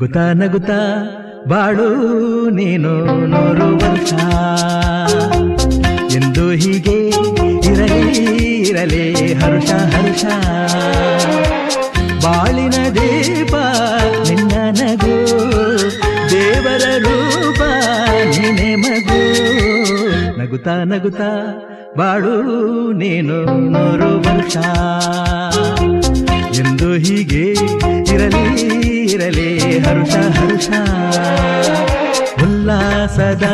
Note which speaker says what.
Speaker 1: ನಗುತ್ತಾ ನಗುತ್ತಾ ಬಾಳು ನೀನು 100 ವರ್ಷ ಎಂದು ಹೀಗೆ ಇರಲಿ ಇರಲಿ ಹರುಷ ಹರುಷ ಬಾಳಿನ ದೀಪ ನಿನ್ನ ನಗು ದೇವರ ರೂಪ ನೀನೆ ಮಗು ನಗುತ್ತಾ ನಗುತ್ತಾ ಬಾಳು ನೀನು 100 ವರ್ಷ ಎಂದು ಹೀಗೆ ಇರಲಿ ಇರಲಿ ಹರುಷ ಹರುಷ ಉಲ್ಲಾಸದ